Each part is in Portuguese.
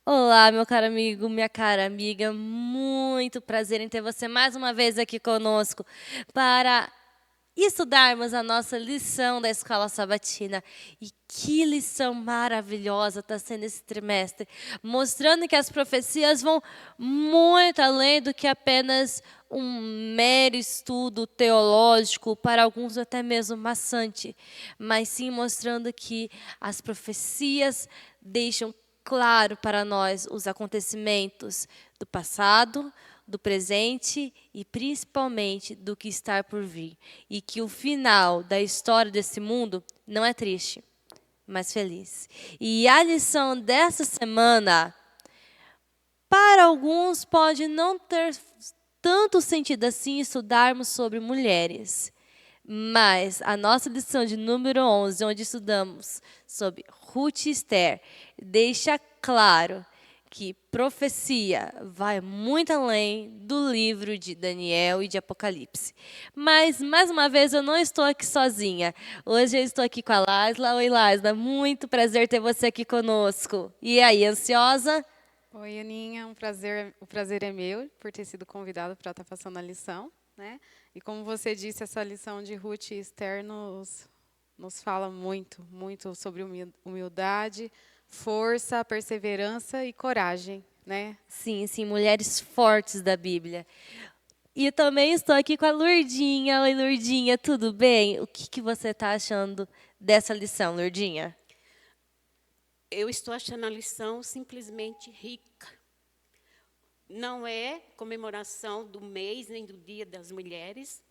Olá, meu caro amigo, minha cara amiga, muito prazer em ter você mais uma vez aqui conosco para estudarmos a nossa lição da Escola Sabatina. E que lição maravilhosa está sendo esse trimestre, mostrando que as profecias vão muito além do que apenas um mero estudo teológico, para alguns até mesmo maçante, mas sim mostrando que as profecias deixam claro para nós os acontecimentos do passado, do presente e principalmente do que está por vir. E que o final da história desse mundo não é triste, mas feliz. E a lição dessa semana, para alguns, pode não ter tanto sentido assim estudarmos sobre mulheres. Mas a nossa lição de número 11, onde estudamos sobre Ruth e Esther, deixa claro que profecia vai muito além do livro de Daniel e de Apocalipse. Mas, mais uma vez, eu não estou aqui sozinha. Hoje eu estou aqui com a Laisla. Oi, Laisla, muito prazer ter você aqui conosco. E aí, ansiosa? Oi, Aninha, o prazer é meu por ter sido convidado para estar passando a lição, né? E como você disse, essa lição de Ruth e Esther nos fala muito sobre humildade, força, perseverança e coragem, né? Sim, sim, mulheres fortes da Bíblia. E eu também estou aqui com a Lourdinha. Oi, Lourdinha, tudo bem? O que você está achando dessa lição, Lourdinha? Eu estou achando a lição simplesmente rica. Não é comemoração do mês nem do Dia das Mulheres,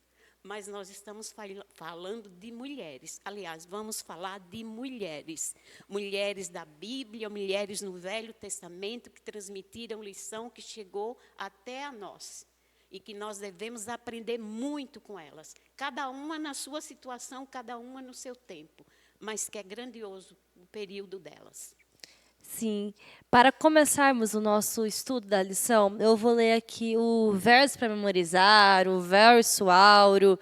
mas nós estamos falando de mulheres. Aliás, vamos falar de mulheres. Mulheres da Bíblia, mulheres no Velho Testamento que transmitiram lição que chegou até a nós. E que nós devemos aprender muito com elas. Cada uma na sua situação, cada uma no seu tempo. Mas que é grandioso o período delas. Sim. Para começarmos o nosso estudo da lição, eu vou ler aqui o verso para memorizar, o verso áureo,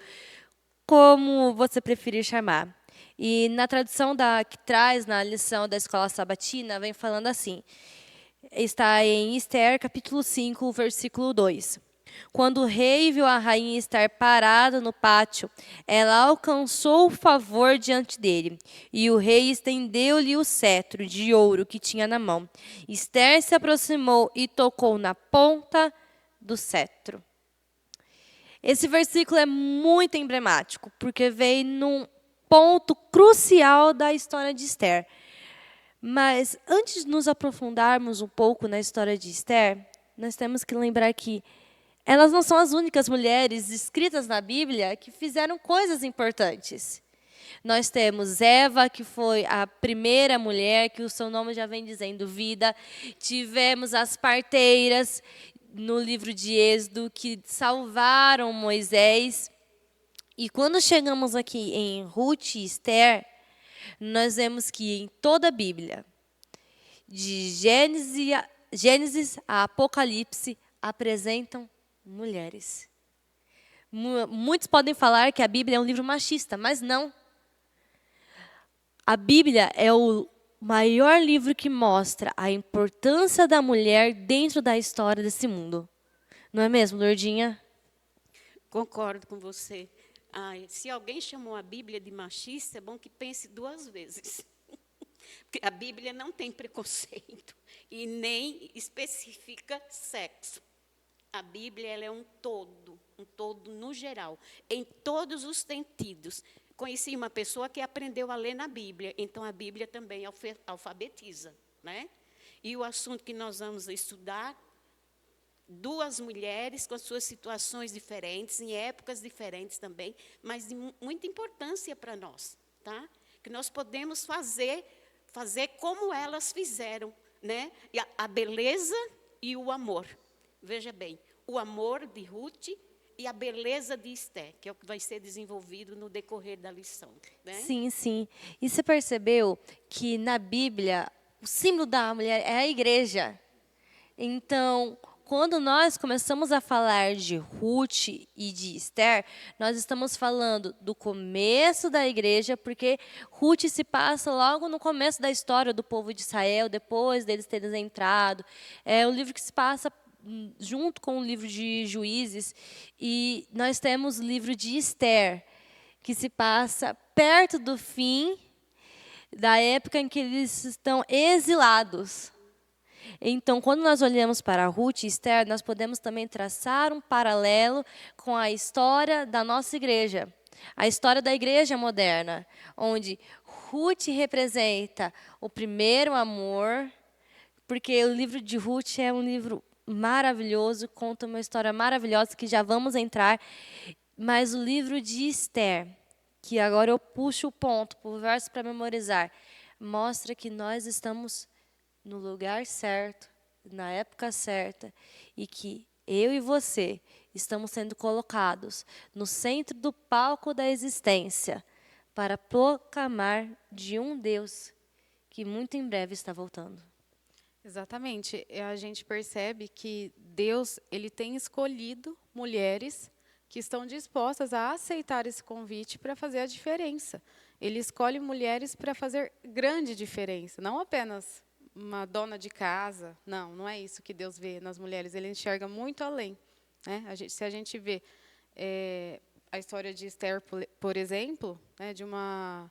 como você preferir chamar. E na tradução que traz na lição da Escola Sabatina, vem falando assim. Está em Esther, capítulo 5, versículo 2. Quando o rei viu a rainha estar parada no pátio, ela alcançou o favor diante dele, e o rei estendeu-lhe o cetro de ouro que tinha na mão. Esther se aproximou e tocou na ponta do cetro. Esse versículo é muito emblemático, porque veio num ponto crucial da história de Esther. Mas antes de nos aprofundarmos um pouco na história de Esther, nós temos que lembrar que elas não são as únicas mulheres escritas na Bíblia que fizeram coisas importantes. Nós temos Eva, que foi a primeira mulher, que o seu nome já vem dizendo vida. Tivemos as parteiras no livro de Êxodo, que salvaram Moisés. E quando chegamos aqui em Ruth e Esther, nós vemos que em toda a Bíblia, de Gênesis a Apocalipse, apresentam mulheres. Muitos podem falar que a Bíblia é um livro machista, mas não. A Bíblia é o maior livro que mostra a importância da mulher dentro da história desse mundo. Não é mesmo, Lourdinha? Concordo com você. Se alguém chamou a Bíblia de machista, é bom que pense duas vezes. Porque a Bíblia não tem preconceito e nem especifica sexo. A Bíblia ela é um todo no geral, em todos os sentidos. Conheci uma pessoa que aprendeu a ler na Bíblia, então a Bíblia também alfabetiza, né? E o assunto que nós vamos estudar, duas mulheres com suas situações diferentes, em épocas diferentes também, mas de muita importância para nós, tá? Que nós podemos fazer como elas fizeram, né? E a beleza e o amor. Veja bem, o amor de Ruth e a beleza de Esther, que é o que vai ser desenvolvido no decorrer da lição, né? Sim, sim. E você percebeu que na Bíblia o símbolo da mulher é a igreja? Então, quando nós começamos a falar de Ruth e de Esther, nós estamos falando do começo da igreja, porque Ruth se passa logo no começo da história do povo de Israel, depois deles terem entrado. É um livro que se passa junto com o livro de Juízes, e nós temos o livro de Esther, que se passa perto do fim da época em que eles estão exilados. Então, quando nós olhamos para Ruth e Esther, nós podemos também traçar um paralelo com a história da nossa igreja, a história da igreja moderna, onde Ruth representa o primeiro amor, porque o livro de Ruth é um livro maravilhoso, conta uma história maravilhosa que já vamos entrar, mas o livro de Esther, que agora eu puxo o ponto para o verso para memorizar, mostra que nós estamos no lugar certo, na época certa, e que eu e você estamos sendo colocados no centro do palco da existência para proclamar de um Deus que muito em breve está voltando. Exatamente. A gente percebe que Deus ele tem escolhido mulheres que estão dispostas a aceitar esse convite para fazer a diferença. Ele escolhe mulheres para fazer grande diferença, não apenas uma dona de casa. Não é isso que Deus vê nas mulheres. Ele enxerga muito além. Né? Se a gente vê a história de Esther, por exemplo, né, de uma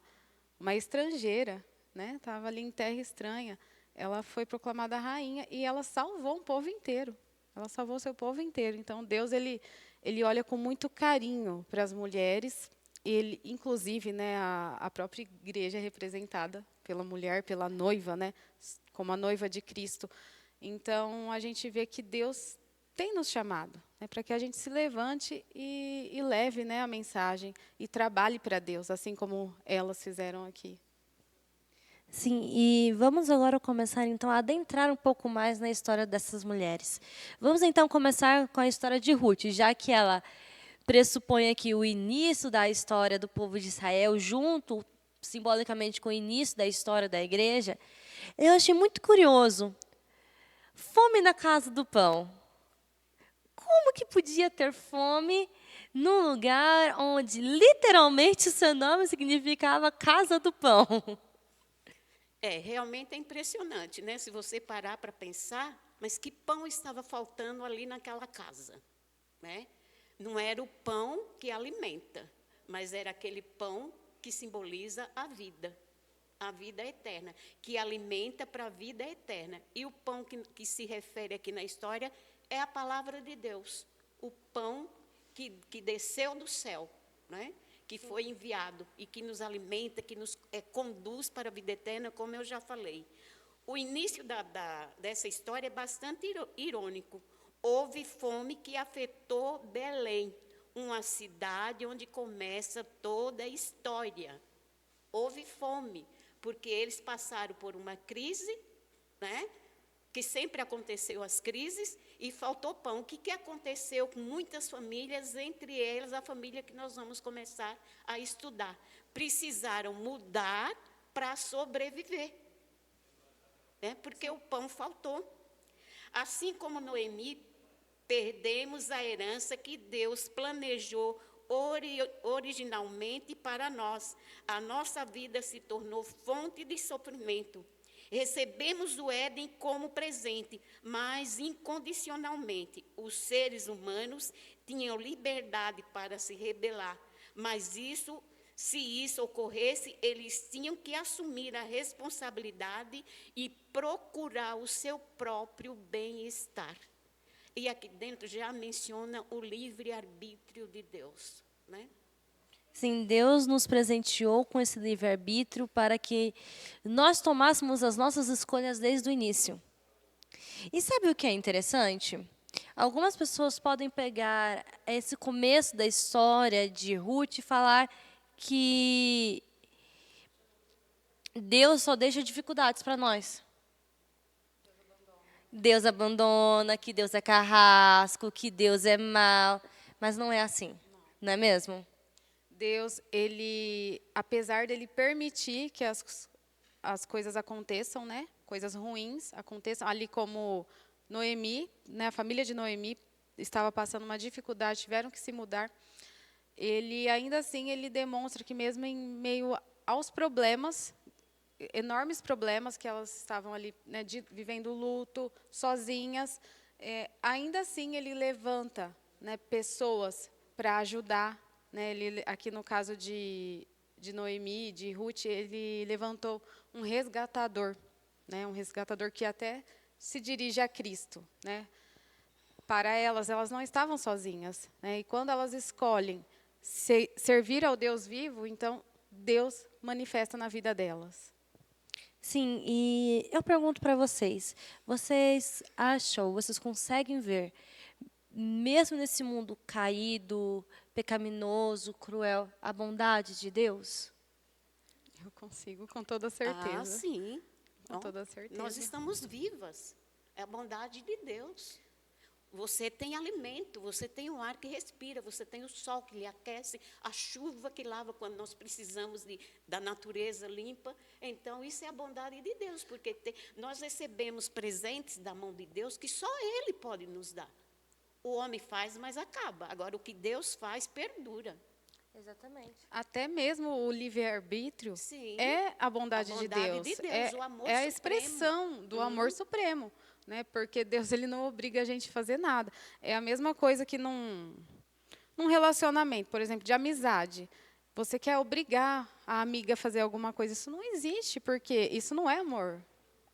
estrangeira, né, estava ali em terra estranha, ela foi proclamada rainha e ela salvou um povo inteiro. Ela salvou seu povo inteiro. Então, Deus ele olha com muito carinho para as mulheres. Ele, inclusive, né, a própria igreja é representada pela mulher, pela noiva, né, como a noiva de Cristo. Então, a gente vê que Deus tem nos chamado, né, para que a gente se levante e leve, né, a mensagem e trabalhe para Deus, assim como elas fizeram aqui. Sim, e vamos agora começar, então, a adentrar um pouco mais na história dessas mulheres. Vamos, então, começar com a história de Ruth, já que ela pressupõe aqui o início da história do povo de Israel, junto, simbolicamente, com o início da história da igreja. Eu achei muito curioso. Fome na casa do pão. Como que podia ter fome num lugar onde, literalmente, o seu nome significava casa do pão? Realmente é impressionante, né? Se você parar para pensar, mas que pão estava faltando ali naquela casa, né? Não era o pão que alimenta, mas era aquele pão que simboliza a vida eterna, que alimenta para a vida eterna. E o pão que se refere aqui na história é a palavra de Deus, o pão que desceu do céu, né? Que foi enviado e que nos alimenta, que nos conduz para a vida eterna, como eu já falei. O início dessa história é bastante irônico. Houve fome que afetou Belém, uma cidade onde começa toda a história. Houve fome, porque eles passaram por uma crise, né? Que sempre aconteceu as crises, e faltou pão. O que aconteceu com muitas famílias, entre elas a família que nós vamos começar a estudar? Precisaram mudar para sobreviver, né? Porque o pão faltou. Assim como Noemi, perdemos a herança que Deus planejou originalmente para nós. A nossa vida se tornou fonte de sofrimento. Recebemos o Éden como presente, mas incondicionalmente. Os seres humanos tinham liberdade para se rebelar, mas se isso ocorresse, eles tinham que assumir a responsabilidade e procurar o seu próprio bem-estar. E aqui dentro já menciona o livre-arbítrio de Deus, né? Sim, Deus nos presenteou com esse livre-arbítrio para que nós tomássemos as nossas escolhas desde o início. E sabe o que é interessante? Algumas pessoas podem pegar esse começo da história de Ruth e falar que Deus só deixa dificuldades para nós. Deus abandona, que Deus é carrasco, que Deus é mau. Mas não é assim, não é mesmo? Deus, ele, apesar dele permitir que as coisas aconteçam, né? Coisas ruins aconteçam, ali como Noemi, né, a família de Noemi estava passando uma dificuldade, tiveram que se mudar. Ele, ainda assim, ele demonstra que mesmo em meio aos problemas, enormes problemas que elas estavam ali, né, vivendo luto, sozinhas, ainda assim ele levanta, né, pessoas para ajudar. Né, ele, aqui no caso de Noemi, de Ruth, ele levantou um resgatador, né, um resgatador que até se dirige a Cristo. Né. Para elas não estavam sozinhas. Né, e quando elas escolhem servir ao Deus vivo, então Deus manifesta na vida delas. Sim, e eu pergunto para vocês acham, vocês conseguem ver, mesmo nesse mundo caído, pecaminoso, cruel, a bondade de Deus? Eu consigo, com toda Ah, certeza. sim. Com Ó, toda certeza. nós estamos vivas. É a bondade de Deus. Você tem alimento, você tem o ar que respira, você tem o sol que lhe aquece, a chuva que lava quando nós precisamos da natureza limpa. Então, isso é a bondade de Deus, porque nós recebemos presentes da mão de Deus que só Ele pode nos dar. O homem faz, mas acaba. Agora, o que Deus faz, perdura. Exatamente. Até mesmo o livre-arbítrio Sim, é a bondade, a bondade de Deus, o amor é a supremo. expressão do amor supremo. Né? Porque Deus ele não obriga a gente a fazer nada. É a mesma coisa que num relacionamento, por exemplo, de amizade. Você quer obrigar a amiga a fazer alguma coisa. Isso não existe, porque isso não é amor.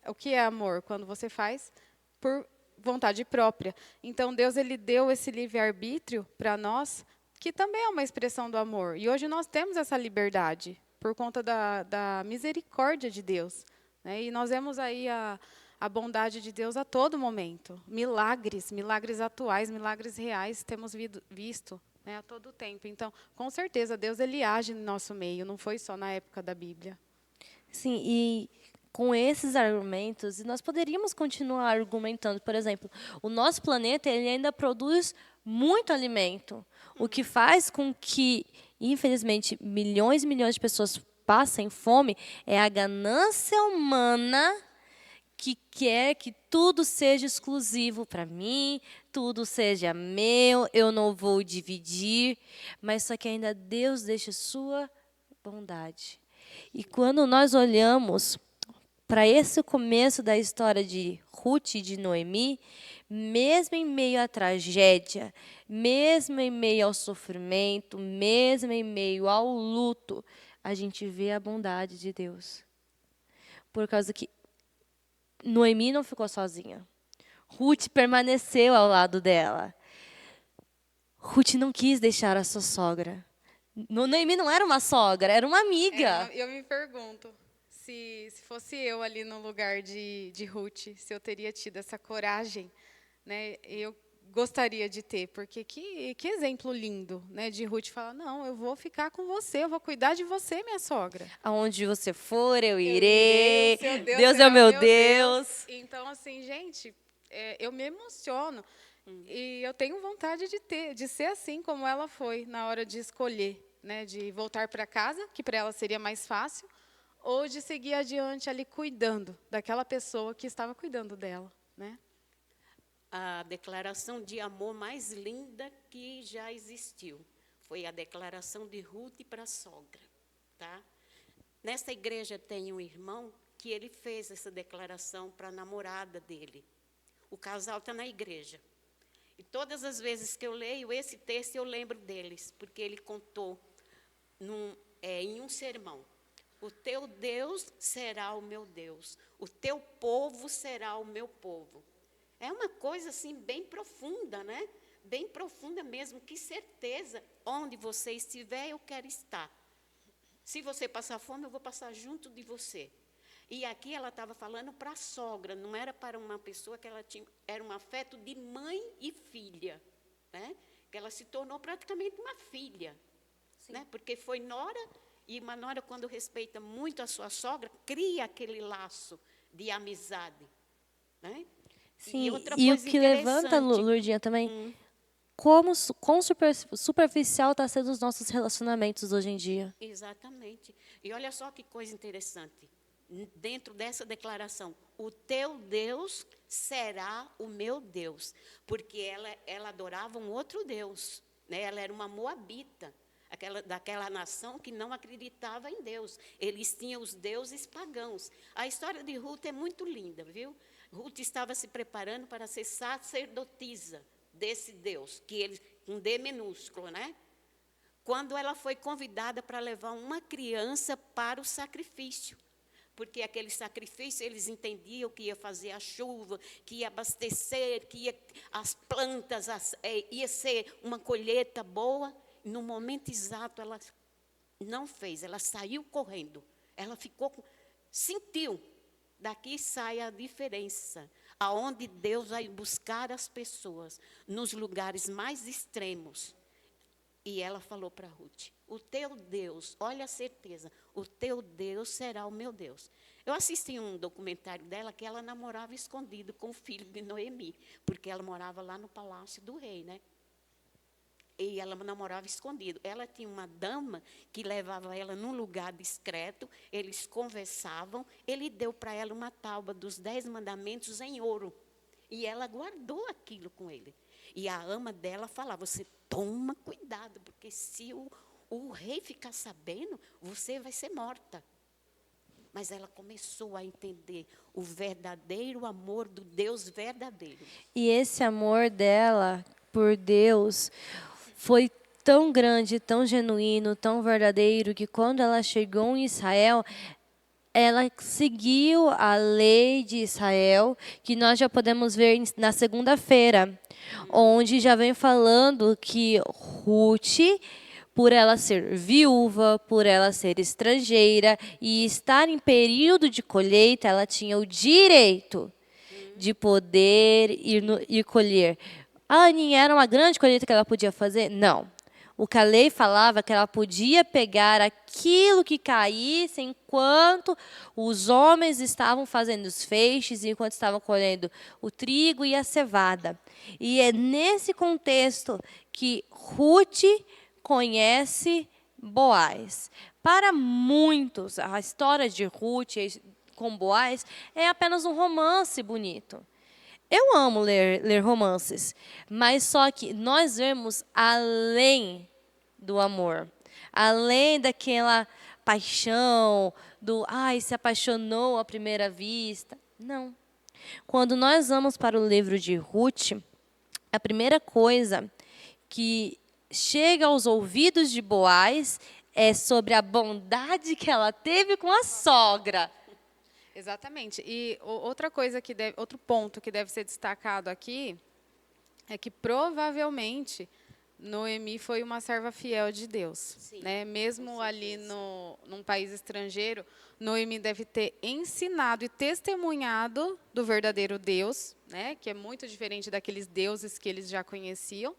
O que é amor? Quando você faz por vontade própria. Então, Deus ele deu esse livre-arbítrio para nós, que também é uma expressão do amor. E hoje nós temos essa liberdade, por conta da misericórdia de Deus. Né? E nós vemos aí a bondade de Deus a todo momento. Milagres atuais, milagres reais, temos visto, né, a todo tempo. Então, com certeza, Deus ele age no nosso meio, não foi só na época da Bíblia. Sim, e com esses argumentos, nós poderíamos continuar argumentando. Por exemplo, o nosso planeta ele ainda produz muito alimento, o que faz com que, infelizmente, milhões e milhões de pessoas passem fome é a ganância humana que quer que tudo seja exclusivo para mim, tudo seja meu, eu não vou dividir, mas só que ainda Deus deixa sua bondade. E quando nós olhamos para esse começo da história de Ruth e de Noemi, mesmo em meio à tragédia, mesmo em meio ao sofrimento, mesmo em meio ao luto, a gente vê a bondade de Deus. Por causa que Noemi não ficou sozinha. Ruth permaneceu ao lado dela. Ruth não quis deixar a sua sogra. Noemi não era uma sogra, era uma amiga. Eu me pergunto, se fosse eu ali no lugar de Ruth, se eu teria tido essa coragem, né? Eu gostaria de ter, porque que exemplo lindo, né? De Ruth falar, não, eu vou ficar com você, eu vou cuidar de você, minha sogra. Aonde você for, eu irei. O seu Deus é será o meu Deus. Então, assim, gente, eu me emociono. E eu tenho vontade de ser assim como ela foi na hora de escolher, né, de voltar para casa, que para ela seria mais fácil, ou de seguir adiante ali cuidando daquela pessoa que estava cuidando dela, né? A declaração de amor mais linda que já existiu foi a declaração de Ruth para a sogra, tá? Nessa igreja tem um irmão que ele fez essa declaração para a namorada dele. O casal está na igreja. E todas as vezes que eu leio esse texto, eu lembro deles, porque ele contou em um sermão. O teu Deus será o meu Deus, o teu povo será o meu povo. É uma coisa assim bem profunda, né? Bem profunda mesmo, que certeza, onde você estiver, eu quero estar. Se você passar fome, eu vou passar junto de você. E aqui ela estava falando para a sogra, não era para uma pessoa que ela tinha, era um afeto de mãe e filha, né? Que ela se tornou praticamente uma filha, né? Porque foi nora, e uma nora, quando respeita muito a sua sogra, cria aquele laço de amizade, né? Sim, e outra e o coisa que levanta, interessante, Lourdinha, também, quão superficial está sendo os nossos relacionamentos hoje em dia. exatamente. E olha só que coisa interessante. dentro dessa declaração, o teu Deus será o meu Deus, porque ela adorava um outro Deus, né? Ela era uma moabita, daquela nação que não acreditava em Deus. Eles tinham os deuses pagãos. A história de Ruth é muito linda, viu? Ruth estava se preparando para ser sacerdotisa desse Deus, com D minúsculo, né? Quando ela foi convidada para levar uma criança para o sacrifício, porque aquele sacrifício eles entendiam que ia fazer a chuva, que ia abastecer, que as plantas, ia ser uma colheita boa. No momento exato, ela não fez, ela saiu correndo. Ela sentiu. Daqui sai a diferença, aonde Deus vai buscar as pessoas, nos lugares mais extremos. E ela falou para Ruth, o teu Deus, olha a certeza, o teu Deus será o meu Deus. Eu assisti um documentário dela que ela namorava escondido com o filho de Noemi, porque ela morava lá no palácio do rei, né? E ela namorava escondido. Ela tinha uma dama que levava ela num lugar discreto, eles conversavam, ele deu para ela uma tábua dos 10 mandamentos em ouro. E ela guardou aquilo com ele. E a ama dela falava, você toma cuidado, porque se o rei ficar sabendo, você vai ser morta. Mas ela começou a entender o verdadeiro amor do Deus verdadeiro. E esse amor dela por Deus foi tão grande, tão genuíno, tão verdadeiro, que quando ela chegou em Israel, ela seguiu a lei de Israel, que nós já podemos ver na segunda-feira, onde já vem falando que Ruth, por ela ser viúva, por ela ser estrangeira e estar em período de colheita, ela tinha o direito de poder ir colher. A Aninha era uma grande colheita que ela podia fazer? Não. O que a lei falava que ela podia pegar aquilo que caísse enquanto os homens estavam fazendo os feixes, enquanto estavam colhendo o trigo e a cevada. E é nesse contexto que Ruth conhece Boaz. Para muitos, a história de Ruth com Boaz é apenas um romance bonito. Eu amo ler romances, mas só que nós vemos além do amor, além daquela paixão, se apaixonou à primeira vista. Não. Quando nós vamos para o livro de Ruth, a primeira coisa que chega aos ouvidos de Boaz é sobre a bondade que ela teve com a sogra. Exatamente. E outro ponto que deve ser destacado aqui é que provavelmente Noemi foi uma serva fiel de Deus. Sim, né? Mesmo ali num país estrangeiro, Noemi deve ter ensinado e testemunhado do verdadeiro Deus, né? Que é muito diferente daqueles deuses que eles já conheciam.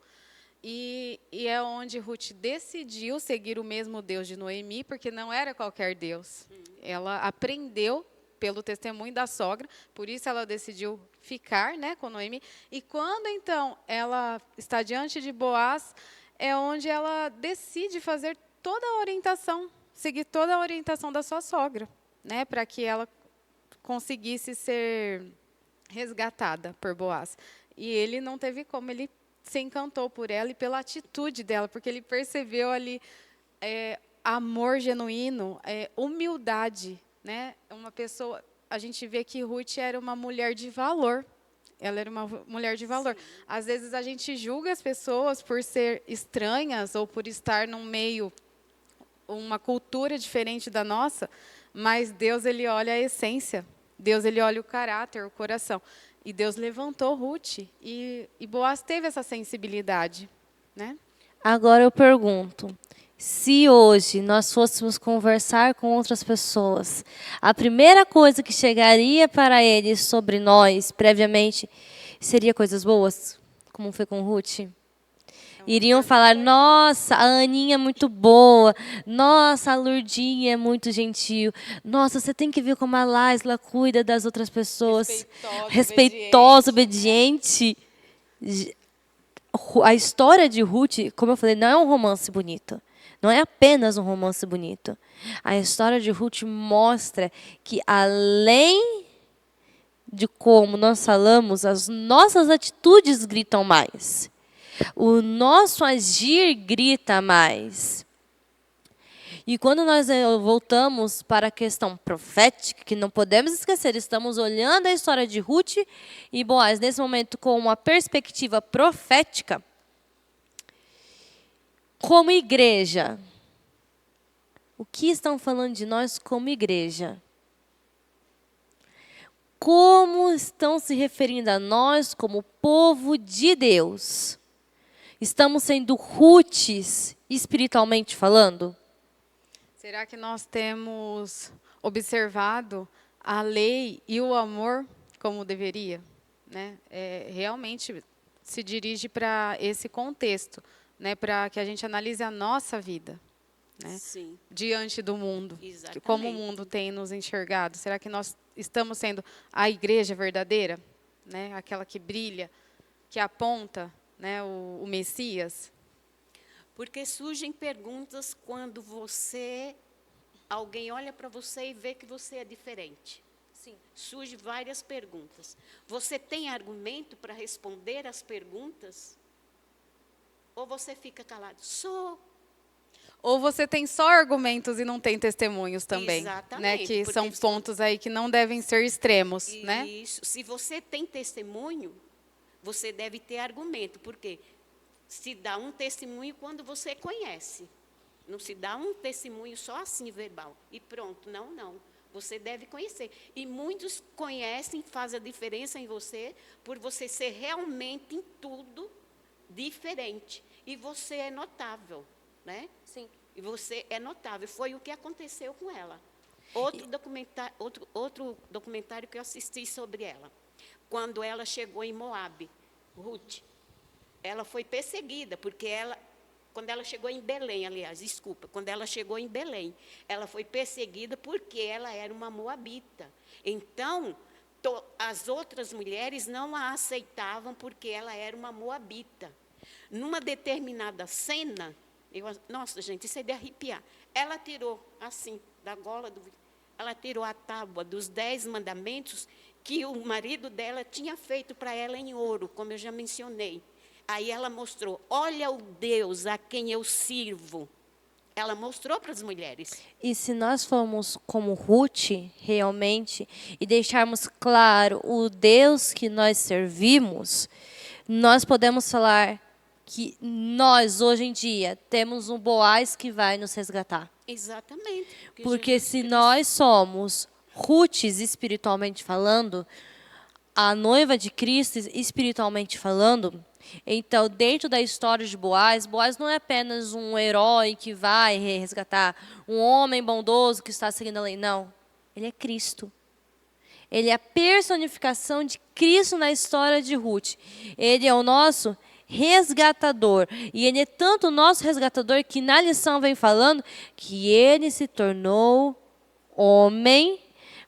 E é onde Ruth decidiu seguir o mesmo Deus de Noemi, porque não era qualquer Deus. Ela aprendeu pelo testemunho da sogra, por isso ela decidiu ficar, né, com Noemi. E quando, então, ela está diante de Boaz, é onde ela decide fazer toda a orientação, seguir toda a orientação da sua sogra, né, para que ela conseguisse ser resgatada por Boaz. E ele não teve como, ele se encantou por ela e pela atitude dela, porque ele percebeu ali amor genuíno, humildade, né? Uma pessoa, a gente vê que Ruth era uma mulher de valor. Ela era uma mulher de valor. Sim. Às vezes a gente julga as pessoas por ser estranhas ou por estar num meio, uma cultura diferente da nossa, mas Deus, ele olha a essência. Deus, ele olha o caráter, o coração. E Deus levantou Ruth e Boaz teve essa sensibilidade, né? Agora eu pergunto, se hoje nós fôssemos conversar com outras pessoas, a primeira coisa que chegaria para eles sobre nós, previamente, seria coisas boas, como foi com Ruth? Iriam falar, nossa, a Aninha é muito boa, nossa, a Lurdinha é muito gentil, nossa, você tem que ver como a Laisla cuida das outras pessoas, respeitosa, obediente. A história de Ruth, como eu falei, não é um romance bonito. Não é apenas um romance bonito. A história de Ruth mostra que, além de como nós falamos, as nossas atitudes gritam mais. O nosso agir grita mais. E quando nós voltamos para a questão profética, que não podemos esquecer, estamos olhando a história de Ruth e Boaz nesse momento com uma perspectiva profética, como igreja. O que estão falando de nós como igreja? Como estão se referindo a nós como povo de Deus? Estamos sendo Ruths espiritualmente falando? Será que nós temos observado a lei e o amor como deveria? Né? Realmente se dirige para esse contexto, né? Para que a gente analise a nossa vida, né? Sim, Diante do mundo. exatamente. Como o mundo tem nos enxergado. Será que nós estamos sendo a igreja verdadeira? Né? Aquela que brilha, que aponta, né, o Messias? Porque surgem perguntas quando alguém olha para você e vê que você é diferente. Sim. Surgem várias perguntas. Você tem argumento para responder as perguntas? Ou você fica calado? Ou você tem só argumentos e não tem testemunhos também, né? Exatamente, Que porque são pontos aí que não devem ser extremos, né? Isso. Se você tem testemunho, você deve ter argumento. Porque se dá um testemunho quando você conhece. Não se dá um testemunho só assim, verbal. E pronto. Não, não. Você deve conhecer. E muitos conhecem, faz a diferença em você, por você ser realmente em tudo diferente. E você é notável, né? Sim. E você é notável. Foi o que aconteceu com ela. Outro documentário que eu assisti sobre ela. Quando ela chegou em Moabe, Ruth, ela foi perseguida, porque quando ela chegou em Belém, aliás, desculpa, quando ela chegou em Belém, ela foi perseguida porque ela era uma moabita. Então, as outras mulheres não a aceitavam porque ela era uma moabita. Numa determinada cena, nossa, gente, isso é de arrepiar. Ela tirou, assim, da gola ela tirou a tábua dos 10 mandamentos que o marido dela tinha feito para ela em ouro, como eu já mencionei. Aí ela mostrou, olha o Deus a quem eu sirvo. Ela mostrou para as mulheres. E se nós formos como Ruth, realmente, e deixarmos claro o Deus que nós servimos, nós podemos falar que nós, hoje em dia, temos um Boaz que vai nos resgatar. Exatamente. Porque se nós somos Ruths espiritualmente falando, a noiva de Cristo espiritualmente falando, então, dentro da história de Boaz, Boaz não é apenas um herói que vai resgatar, um homem bondoso que está seguindo a lei. Não, ele é Cristo. Ele é a personificação de Cristo na história de Ruth. Ele é o nosso resgatador. E ele é tanto o nosso resgatador que na lição vem falando que ele se tornou homem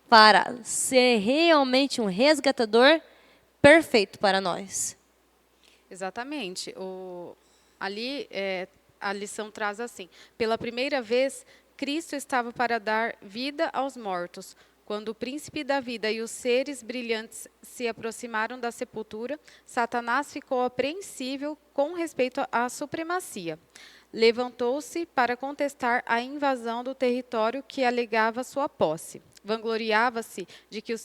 para ser realmente um resgatador perfeito para nós. Exatamente. Ali a lição traz assim: pela primeira vez, Cristo estava para dar vida aos mortos. Quando o príncipe da vida e os seres brilhantes se aproximaram da sepultura, Satanás ficou apreensível com respeito à supremacia. Levantou-se para contestar a invasão do território que alegava sua posse. Vangloriava-se de que o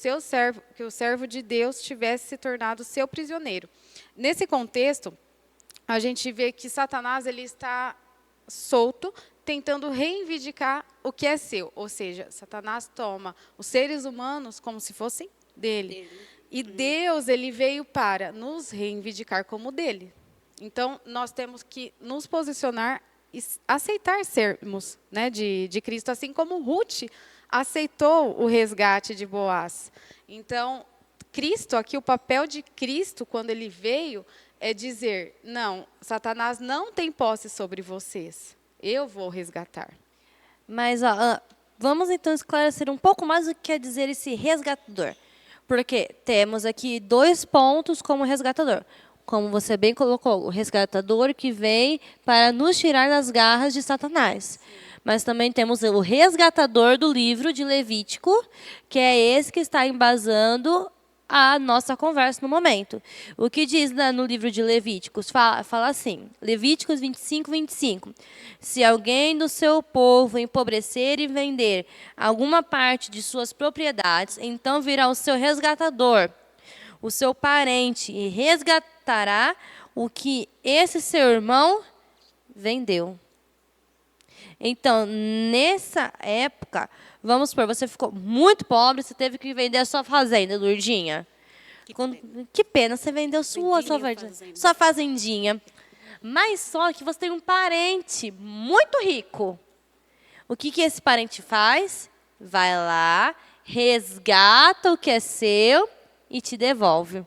servo de Deus tivesse se tornado seu prisioneiro. Nesse contexto, a gente vê que Satanás ele está solto, tentando reivindicar o que é seu. Ou seja, Satanás toma os seres humanos como se fossem dele. E Deus ele veio para nos reivindicar como dele. Então, nós temos que nos posicionar e aceitar sermos, né, de Cristo, assim como Ruth aceitou o resgate de Boaz. Então, Cristo, aqui o papel de Cristo, quando ele veio, é dizer, não, Satanás não tem posse sobre vocês, eu vou resgatar. Mas vamos então esclarecer um pouco mais o que quer dizer esse resgatador. Porque temos aqui 2 pontos como resgatador. como você bem colocou, o resgatador que vem para nos tirar das garras de Satanás. Mas também temos o resgatador do livro de Levítico, que é esse que está embasando a nossa conversa no momento. O que diz no livro de Levíticos? Fala assim, Levíticos 25, 25. Se alguém do seu povo empobrecer e vender alguma parte de suas propriedades, então virá o seu resgatador, o seu parente, e resgatará o que esse seu irmão vendeu. Então, nessa época, vamos supor, você ficou muito pobre, você teve que vender a sua fazenda, Lourdinha. Que pena, você vendeu sua fazendinha. Mas só que você tem um parente muito rico. O que esse parente faz? Vai lá, resgata o que é seu e te devolve.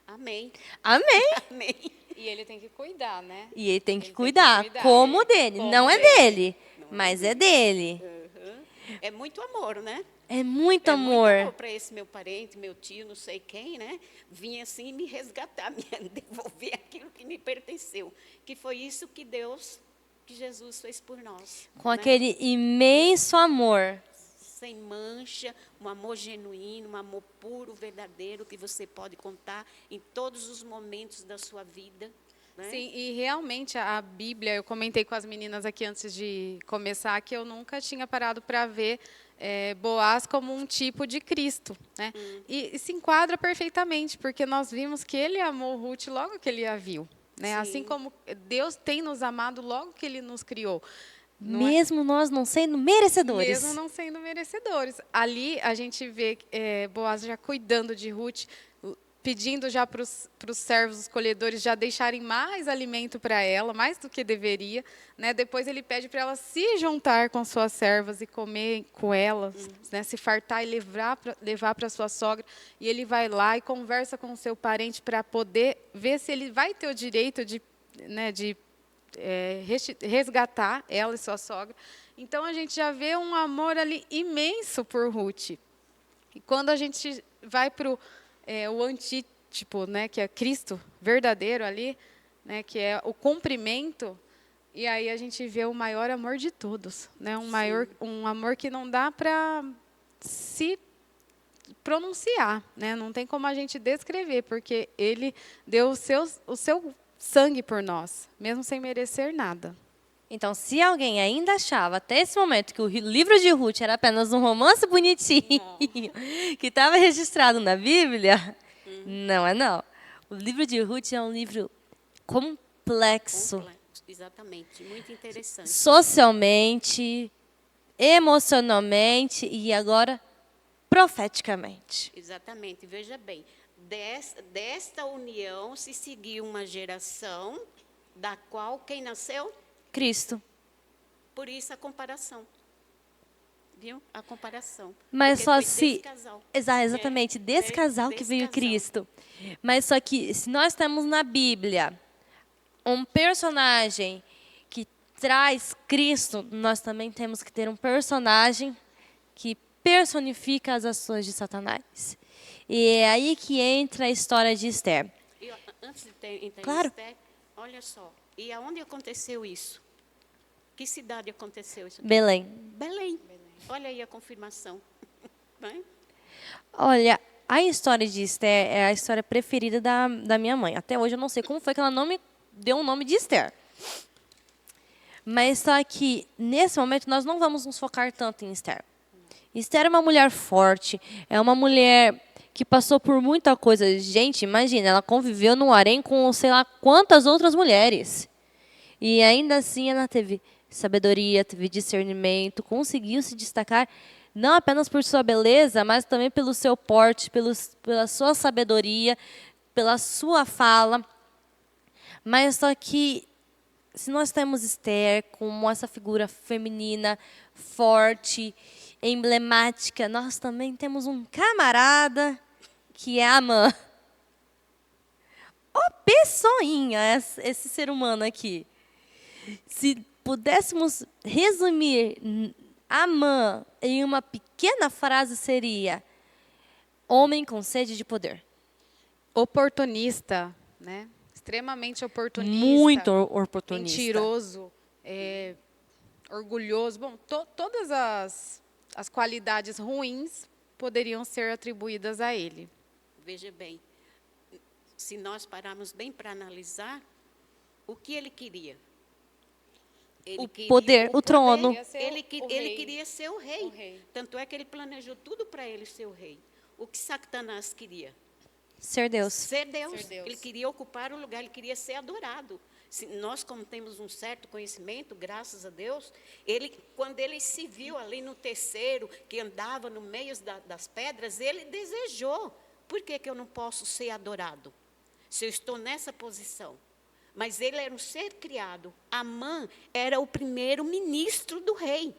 Amém. Amém. Amém. E ele tem que cuidar, né? E ele tem que cuidar, como dele. Não é dele, mas é dele. É muito amor, né? É muito É amor. muito amor para esse meu parente, meu tio, não sei quem, né? Vinha assim me resgatar, me devolver aquilo que me pertenceu. Que foi isso que Jesus fez por nós. Com né? aquele imenso amor. Sem mancha, um amor genuíno, um amor puro, verdadeiro, que você pode contar em todos os momentos da sua vida. Né? Sim, e realmente a Bíblia, eu comentei com as meninas aqui antes de começar, que eu nunca tinha parado para ver Boaz como um tipo de Cristo. Né? E se enquadra perfeitamente, porque nós vimos que ele amou Ruth logo que ele a viu. Né? Assim como Deus tem nos amado logo que ele nos criou. Mesmo nós não sendo merecedores. Mesmo não sendo merecedores. Ali a gente vê Boaz já cuidando de Ruth, pedindo já para os servos, os colhedores, já deixarem mais alimento para ela, mais do que deveria. Né? Depois ele pede para ela se juntar com suas servas e comer com elas, né? Se fartar e levar para sua sogra. E ele vai lá e conversa com o seu parente para poder ver se ele vai ter o direito de resgatar ela e sua sogra. Então, a gente já vê um amor ali imenso por Ruth. E quando a gente vai para o antítipo, né, que é Cristo verdadeiro ali, né, que é o cumprimento, e aí a gente vê o maior amor de todos. Né, um amor que não dá para se pronunciar. Né, não tem como a gente descrever, porque ele deu o seu sangue por nós, mesmo sem merecer nada. Então, se alguém ainda achava até esse momento que o livro de Ruth era apenas um romance bonitinho que estava registrado na Bíblia, não é não. O livro de Ruth é um livro complexo. Exatamente, muito interessante. Socialmente, emocionalmente e agora profeticamente. Exatamente, veja bem. Desta união se seguiu uma geração da qual quem nasceu? Cristo. Por isso a comparação. Viu? A comparação. Mas porque só foi se... desse casal. Exatamente, desse casal que veio Cristo. Mas só que se nós temos na Bíblia um personagem que traz Cristo, nós também temos que ter um personagem que personifica as ações de Satanás. E é aí que entra a história de Esther. E, antes de entrar Claro. em Esther, olha só. E aonde aconteceu isso? Que cidade aconteceu isso? Belém. Belém. Olha aí a confirmação. Não é? Olha, a história de Esther é a história preferida da minha mãe. Até hoje eu não sei como foi que ela não me deu o nome de Esther. Mas só que, nesse momento, nós não vamos nos focar tanto em Esther. Esther é uma mulher forte, é uma mulher que passou por muita coisa. Gente, imagina, ela conviveu num harém com sei lá quantas outras mulheres. E ainda assim ela teve sabedoria, teve discernimento, conseguiu se destacar não apenas por sua beleza, mas também pelo seu porte, pela sua sabedoria, pela sua fala. Mas só que, se nós temos Esther como essa figura feminina, forte, emblemática, nós também temos um camarada que é Amã. Ô, pessoinha, esse ser humano aqui. Se pudéssemos resumir Amã em uma pequena frase, seria: homem com sede de poder. Oportunista, né? extremamente oportunista. Muito oportunista. Mentiroso, orgulhoso. Bom, todas as qualidades ruins poderiam ser atribuídas a ele. Veja bem, se nós pararmos bem para analisar, o que ele queria? O poder, o trono. Ele rei. queria ser o rei. O rei. Tanto é que ele planejou tudo para ele ser o rei. O que Satanás queria? Ser Deus. Ser Deus. Ser Deus. Ele queria ocupar o lugar, ele queria ser adorado. Nós, como temos um certo conhecimento, graças a Deus, quando ele se viu ali no terceiro, que andava no meio das pedras, ele desejou. Por que eu não posso ser adorado? Se eu estou nessa posição. Mas ele era um ser criado. Amã era o primeiro ministro do rei.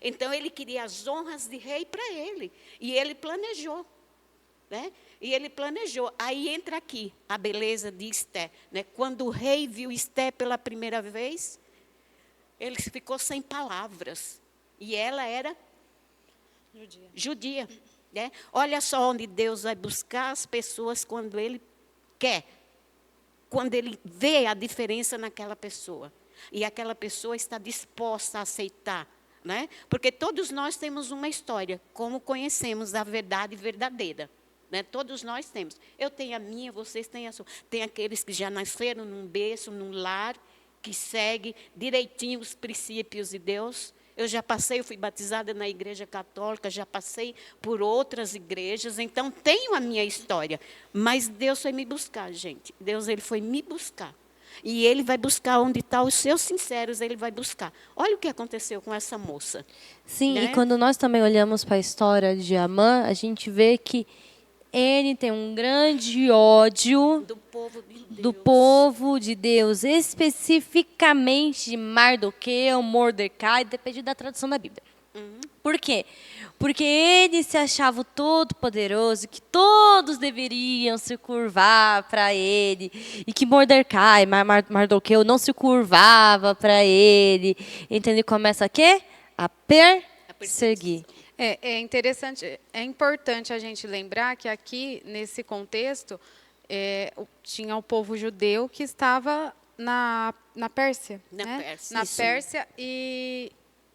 Então, ele queria as honras de rei para ele. E ele planejou. Né? E ele planejou. Aí entra aqui a beleza de Esté. Né? Quando o rei viu Esté pela primeira vez, ele ficou sem palavras. E ela era judia. Né? Olha só onde Deus vai buscar as pessoas quando ele quer. Quando ele vê a diferença naquela pessoa. E aquela pessoa está disposta a aceitar. Né? Porque todos nós temos uma história, como conhecemos a verdade verdadeira. Né? Todos nós temos. Eu tenho a minha, vocês têm a sua. Tem aqueles que já nasceram num berço, num lar, que segue direitinho os princípios de Deus. Eu já passei, eu fui batizada na igreja católica, já passei por outras igrejas, então tenho a minha história. Mas Deus foi me buscar, gente. Deus, ele foi me buscar. E ele vai buscar onde estão os seus sinceros, ele vai buscar. Olha o que aconteceu com essa moça. Sim, Né? e quando nós também olhamos para a história de Amã, a gente vê que ele tem um grande ódio Do povo de Deus. especificamente de Mardoqueu, Mordecai, depende da tradução da Bíblia. Por quê? Porque ele se achava o todo-poderoso, que todos deveriam se curvar para ele, e que Mordecai, Mardoqueu, não se curvava para ele. Então ele começa a quê? A perseguir. É interessante, é importante a gente lembrar que aqui, nesse contexto, tinha o povo judeu que estava na Pérsia. Na né? Pérsia, Na isso. Pérsia,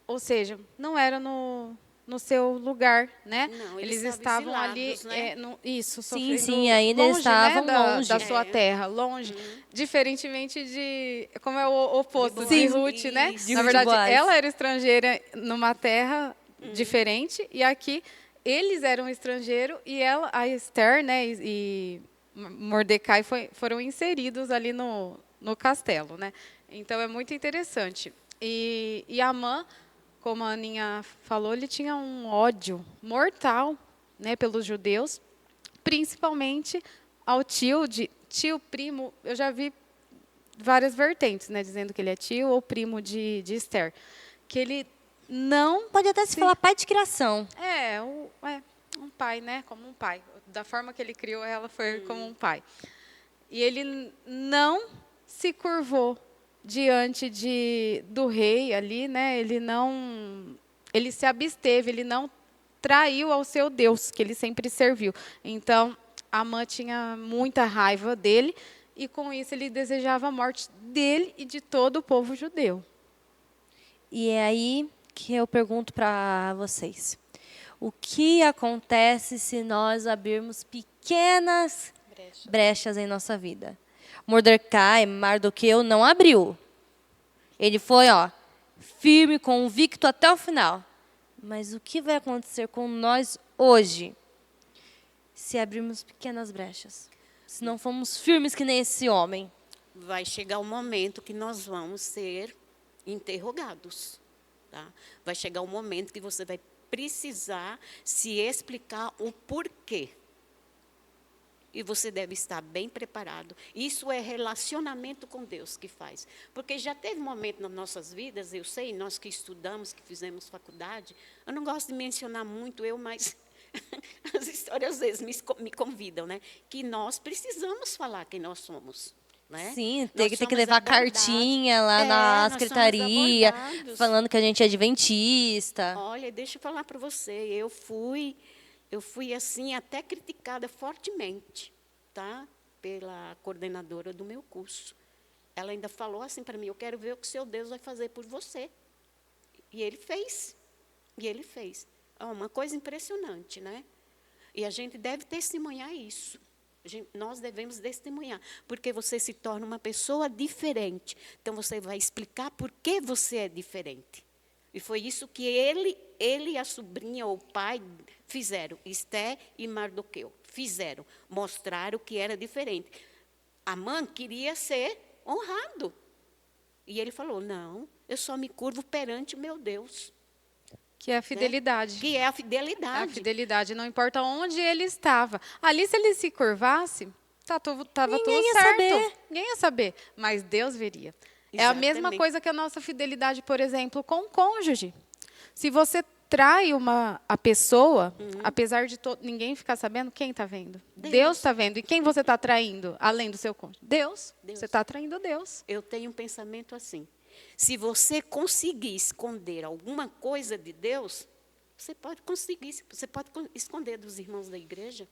ou seja, não era no seu lugar. Né? Não, eles eles estavam estavam ali, exilados, né? isso, Sim, sofrendo sim, ainda eles longe, estavam né, longe. da sua terra, longe. Diferentemente de, como é o oposto de Sim. Ruth, né? Isso. De Na Ruth verdade, Boaz. ela era estrangeira numa terra diferente, e aqui eles eram estrangeiros e a Esther, né, e Mordecai foram inseridos ali no castelo, né? Então é muito interessante. E Amã, como a Aninha falou, ele tinha um ódio mortal, né, pelos judeus, principalmente ao tio, primo. Eu já vi várias vertentes, né, dizendo que ele é tio ou primo de Esther, que ele não Pode até se falar pai de criação. um pai, né? Como um pai. Da forma que ele criou ela, foi como um pai. E ele não se curvou diante do rei ali, né? Ele se absteve, ele não traiu ao seu Deus, que ele sempre serviu. Então, Amã tinha muita raiva dele, e com isso ele desejava a morte dele e de todo o povo judeu. E é aí que eu pergunto para vocês. O que acontece se nós abrirmos pequenas brechas em nossa vida? Mordecai, Mardoqueu não abriu. Ele foi, firme, convicto até o final. Mas o que vai acontecer com nós hoje se abrirmos pequenas brechas? Se não formos firmes que nem esse homem? Vai chegar o momento que nós vamos ser interrogados. Tá? Vai chegar o momento que você vai precisar se explicar o porquê. E você deve estar bem preparado. Isso é relacionamento com Deus que faz. Porque já teve momento nas nossas vidas, eu sei, nós que estudamos, que fizemos faculdade, eu não gosto de mencionar muito mas as histórias às vezes me convidam, né? Que nós precisamos falar quem nós somos. Né? Sim, Nós tem que somos levar abordados. cartinha lá na nós somos secretaria, abordados. falando que a gente é adventista. Olha, deixa eu falar para você, eu fui assim até criticada fortemente, tá? pela coordenadora do meu curso. Ela ainda falou assim para mim, eu quero ver o que o seu Deus vai fazer por você. E ele fez. E ele fez. Uma coisa impressionante, né? E a gente deve testemunhar isso. Nós devemos testemunhar, porque você se torna uma pessoa diferente. Então, você vai explicar por que você é diferente. E foi isso que ele e a sobrinha ou o pai fizeram. Esté e Mardoqueu fizeram. Mostraram que era diferente. Amã queria ser honrado. E ele falou, não, eu só me curvo perante o meu Deus. Que é a fidelidade. Que é a fidelidade. A fidelidade, não importa onde ele estava. Ali, se ele se curvasse, estava tudo ia certo. saber. Ninguém ia saber, mas Deus veria. É a mesma Exatamente. coisa que a nossa fidelidade, por exemplo, com o cônjuge. Se você trai a pessoa, apesar de ninguém ficar sabendo, quem está vendo? Deus está vendo. E quem você está traindo, além do seu cônjuge? Deus. Você está traindo Deus. Eu tenho um pensamento assim. Se você conseguir esconder alguma coisa de Deus, você pode conseguir. Você pode esconder dos irmãos da igreja.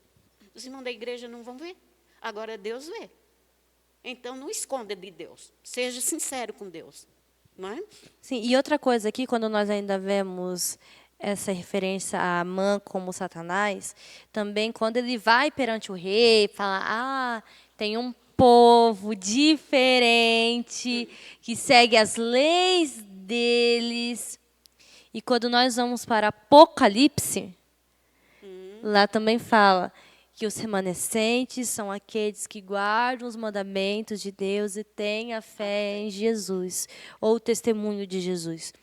Os irmãos da igreja não vão ver. Agora Deus vê. Então, não esconda de Deus. Seja sincero com Deus. Não é? Sim, e outra coisa aqui, quando nós ainda vemos essa referência a Amã como Satanás, também quando ele vai perante o rei, fala, tem um povo diferente, que segue as leis deles. E quando nós vamos para Apocalipse, lá também fala que os remanescentes são aqueles que guardam os mandamentos de Deus e têm a fé em Jesus, ou o testemunho de Jesus.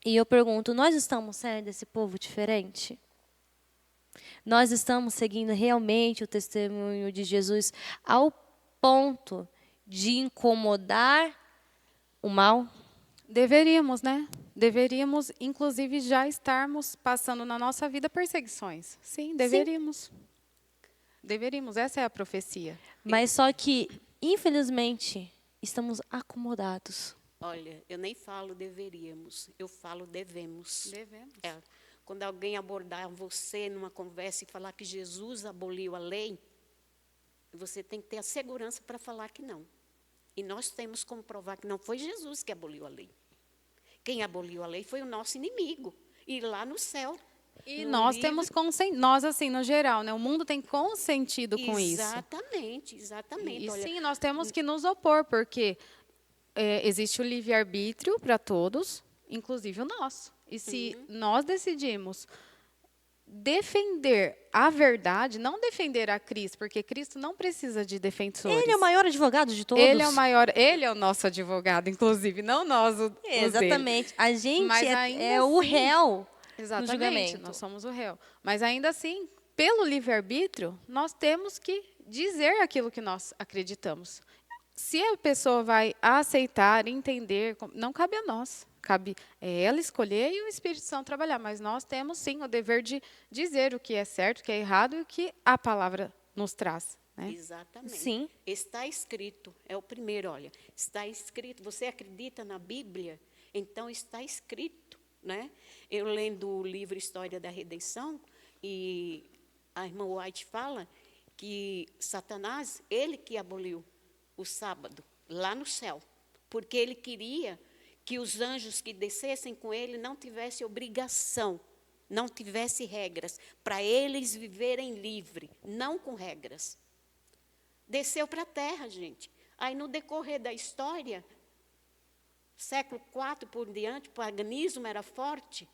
E eu pergunto, nós estamos sendo esse povo diferente? Nós estamos seguindo realmente o testemunho de Jesus ao ponto de incomodar o mal? Deveríamos, né? Deveríamos, inclusive, já estarmos passando na nossa vida perseguições. Sim, deveríamos. Deveríamos, essa é a profecia. Mas só que, infelizmente, estamos acomodados. Olha, eu nem falo deveríamos, eu falo devemos. Devemos. Quando alguém abordar você numa conversa e falar que Jesus aboliu a lei, você tem que ter a segurança para falar que não. E nós temos como provar que não foi Jesus que aboliu a lei. Quem aboliu a lei foi o nosso inimigo. E lá no céu. E no nós livro- temos nós assim no geral, né? O mundo tem consentido com isso. Exatamente, exatamente. E Olha, sim, nós temos que nos opor, porque existe o livre-arbítrio para todos, inclusive o nosso. E se nós decidimos defender a verdade, não defender a Cristo, porque Cristo não precisa de defensores. Ele é o maior advogado de todos. Ele é o maior, ele é o nosso advogado, inclusive, não nós, os dele. Exatamente. A gente Mas ainda é o assim- réu no Exatamente, julgamento. nós somos o réu. Mas ainda assim, pelo livre-arbítrio, nós temos que dizer aquilo que nós acreditamos. Se a pessoa vai aceitar, entender, não cabe a nós. Cabe ela escolher e o Espírito Santo trabalhar. Mas nós temos, sim, o dever de dizer o que é certo, o que é errado e o que a palavra nos traz. Né? exatamente. Sim. Está escrito, é o primeiro, olha. Está escrito, você acredita na Bíblia? Então está escrito, né? Eu lendo o livro História da Redenção, e a irmã White fala que Satanás, ele que aboliu o sábado, lá no céu, porque ele queria que os anjos que descessem com ele não tivessem obrigação, não tivessem regras, para eles viverem livre, não com regras. Desceu para a terra, gente. Aí, no decorrer da história, século IV por diante, o paganismo era forte.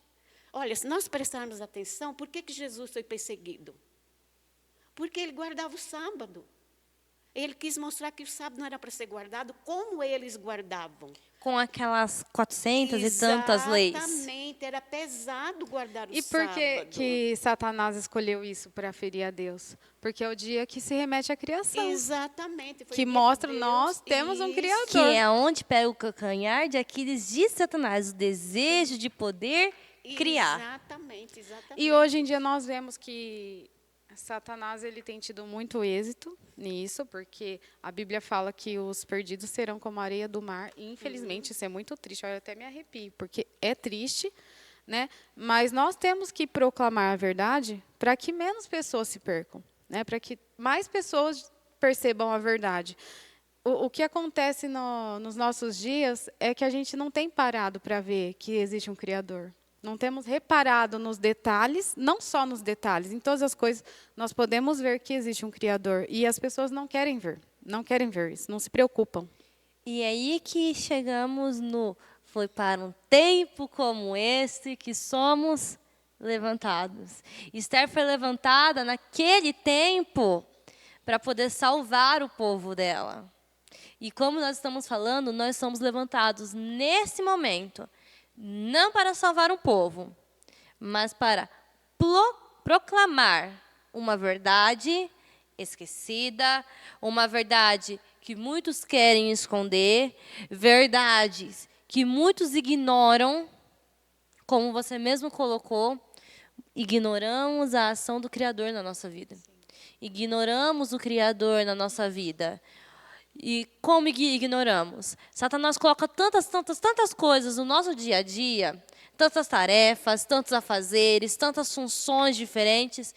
Olha, se nós prestarmos atenção, por que Jesus foi perseguido? Porque ele guardava o sábado. Ele quis mostrar que o sábado não era para ser guardado como eles guardavam. Com aquelas 400 e tantas leis. Exatamente, era pesado guardar o E por que, sábado. que Satanás escolheu isso para ferir a Deus? Porque é o dia que se remete à criação. Exatamente. Foi Que Deus, mostra nós temos um isso. Criador. Que é onde pega o calcanhar de Aquiles de Satanás, o desejo de poder criar. Exatamente, exatamente. E hoje em dia nós vemos que Satanás ele tem tido muito êxito nisso, porque a Bíblia fala que os perdidos serão como a areia do mar. E, infelizmente, isso é muito triste. Eu até me arrepio, porque é triste, né? Mas nós temos que proclamar a verdade para que menos pessoas se percam, né? Para que mais pessoas percebam a verdade. O que acontece nos nossos dias é que a gente não tem parado para ver que existe um Criador. Não temos reparado nos detalhes, não só nos detalhes, em todas as coisas, nós podemos ver que existe um Criador. E as pessoas não querem ver isso, não se preocupam. E aí que chegamos foi para um tempo como este que somos levantados. Esther foi levantada naquele tempo para poder salvar o povo dela. E como nós estamos falando, nós somos levantados nesse momento, não para salvar um povo, mas para proclamar uma verdade esquecida, uma verdade que muitos querem esconder, verdades que muitos ignoram, como você mesmo colocou, ignoramos a ação do Criador na nossa vida. Ignoramos o Criador na nossa vida. E como ignoramos? Satanás coloca tantas coisas no nosso dia a dia, tantas tarefas, tantos afazeres, tantas funções diferentes,